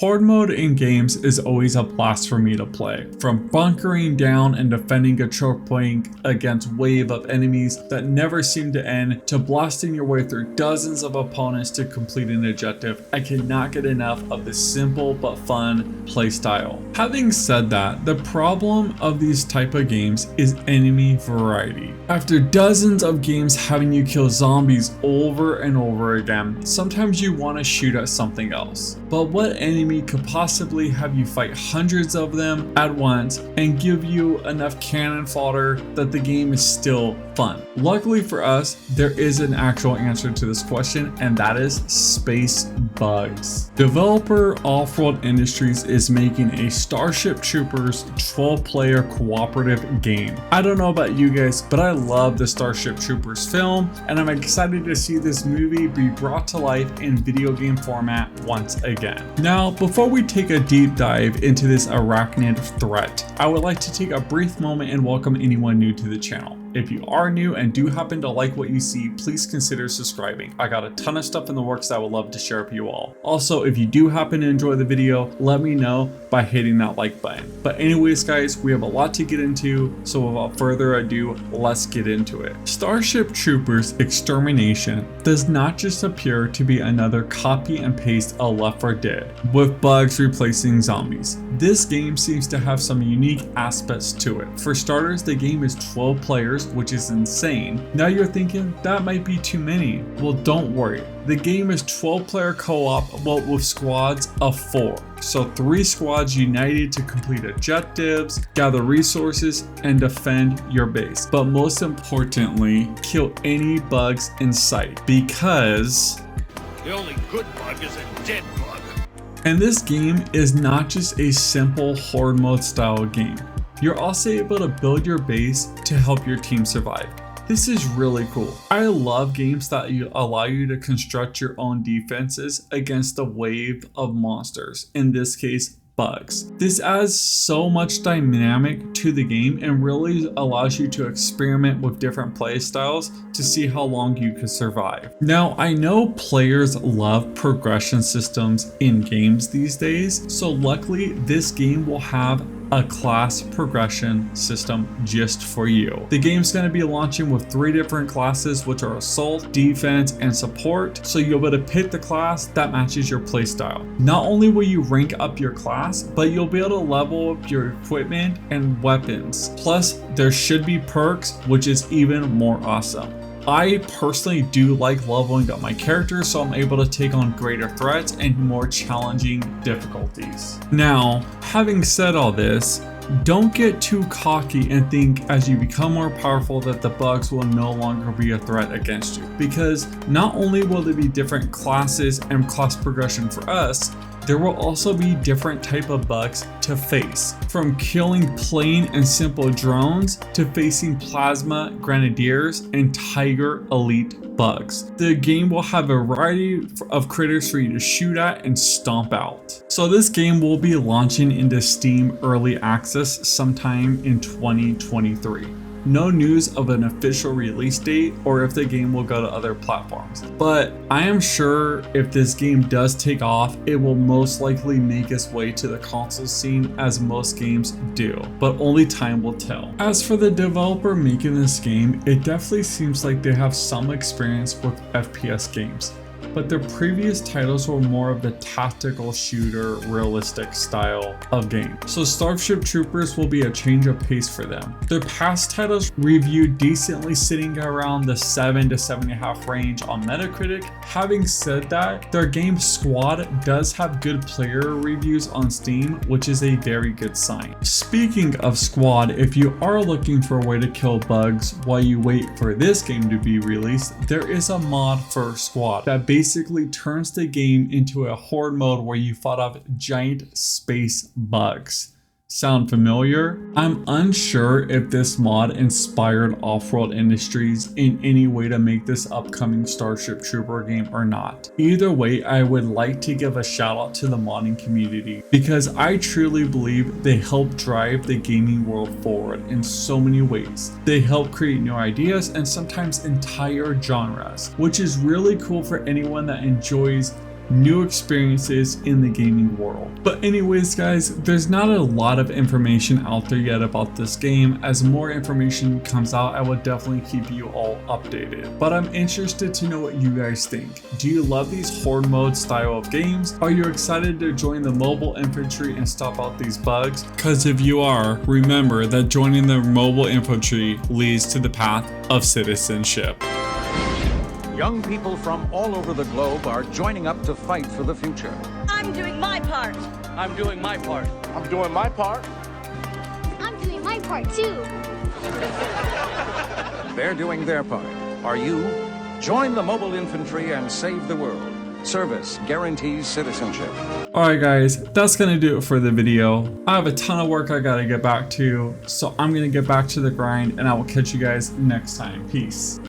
Horde mode in games is always a blast for me to play. From bunkering down and defending a choke point against a wave of enemies that never seem to end, to blasting your way through dozens of opponents to complete an objective, I cannot get enough of this simple but fun playstyle. Having said that, the problem of these type of games is enemy variety. After dozens of games having you kill zombies over and over again, sometimes you want to shoot at something else. But what enemy could possibly have you fight hundreds of them at once and give you enough cannon fodder that the game is still fun? Luckily for us, there is an actual answer to this question, and that is space bugs. Developer Offworld Industries is making a Starship Troopers 12-player cooperative game. I don't know about you guys, but I love the Starship Troopers film, and I'm excited to see this movie be brought to life in video game format once again. Now, before we take a deep dive into this arachnid threat, I would like to take a brief moment and welcome anyone new to the channel. If you are new and do happen to like what you see, please consider subscribing. I got a ton of stuff in the works that I would love to share with you all. Also, if you do happen to enjoy the video, let me know by hitting that like button. But anyways guys, we have a lot to get into, so without further ado, let's get into it. Starship Troopers Extermination does not just appear to be another copy and paste of Left 4 Dead, with bugs replacing zombies. This game seems to have some unique aspects to it. For starters, the game is 12 players, which is insane. Now you're thinking that might be too many. Well, don't worry. The game is 12-player co-op, but with squads of 4. So 3 squads united to complete objectives, gather resources, and defend your base. But most importantly, kill any bugs in sight, because the only good bug is a dead bug. And this game is not just a simple horde mode style game. You're also able to build your base to help your team survive. This is really cool. I love games that allow you to construct your own defenses against a wave of monsters, in this case, bugs. This adds so much dynamic to the game and really allows you to experiment with different play styles to see how long you can survive. Now, I know players love progression systems in games these days, so luckily this game will have a class progression system just for you. The game's going to be launching with 3 different classes, which are assault, defense, and support, so you'll be able to pick the class that matches your playstyle. Not only will you rank up your class, but you'll be able to level up your equipment and weapons. Plus, there should be perks, which is even more awesome. I personally do like leveling up my character, so I'm able to take on greater threats and more challenging difficulties. Now, having said all this, don't get too cocky and think as you become more powerful that the bugs will no longer be a threat against you. Because not only will there be different classes and class progression for us, there will also be different type of bugs to face. From killing plain and simple drones to facing plasma grenadiers and tiger elite bugs. The game will have a variety of critters for you to shoot at and stomp out. So this game will be launching into Steam Early Access sometime in 2023. No news of an official release date or if the game will go to other platforms. But I am sure if this game does take off, it will most likely make its way to the console scene, as most games do, but only time will tell. As for the developer making this game, it definitely seems like they have some experience with FPS games, but their previous titles were more of the tactical shooter realistic style of game. So Starship Troopers will be a change of pace for them. Their past titles reviewed decently, sitting around the 7 to 7.5 range on Metacritic. Having said that, their game Squad does have good player reviews on Steam, which is a very good sign. Speaking of Squad, if you are looking for a way to kill bugs while you wait for this game to be released, there is a mod for Squad that basically turns the game into a horde mode where you fought off giant space bugs. Sound familiar? I'm unsure if this mod inspired Offworld Industries in any way to make this upcoming Starship Trooper game or not. Either way, I would like to give a shout out to the modding community, because I truly believe they help drive the gaming world forward in so many ways. They help create new ideas and sometimes entire genres, which is really cool for anyone that enjoys new experiences in the gaming world. But anyways guys, there's not a lot of information out there yet about this game. As more information comes out, I will definitely keep you all updated. But I'm interested to know what you guys think. Do you love these horde mode style of games? Are you excited to join the mobile infantry and stop out these bugs? Because if you are, remember that joining the mobile infantry leads to the path of citizenship. Young people from all over the globe are joining up to fight for the future. I'm doing my part. I'm doing my part. I'm doing my part. I'm doing my part too. They're doing their part. Are you? Join the mobile infantry and save the world. Service guarantees citizenship. Alright guys, that's gonna do it for the video. I have a ton of work I gotta get back to, so I'm gonna get back to the grind and I will catch you guys next time. Peace.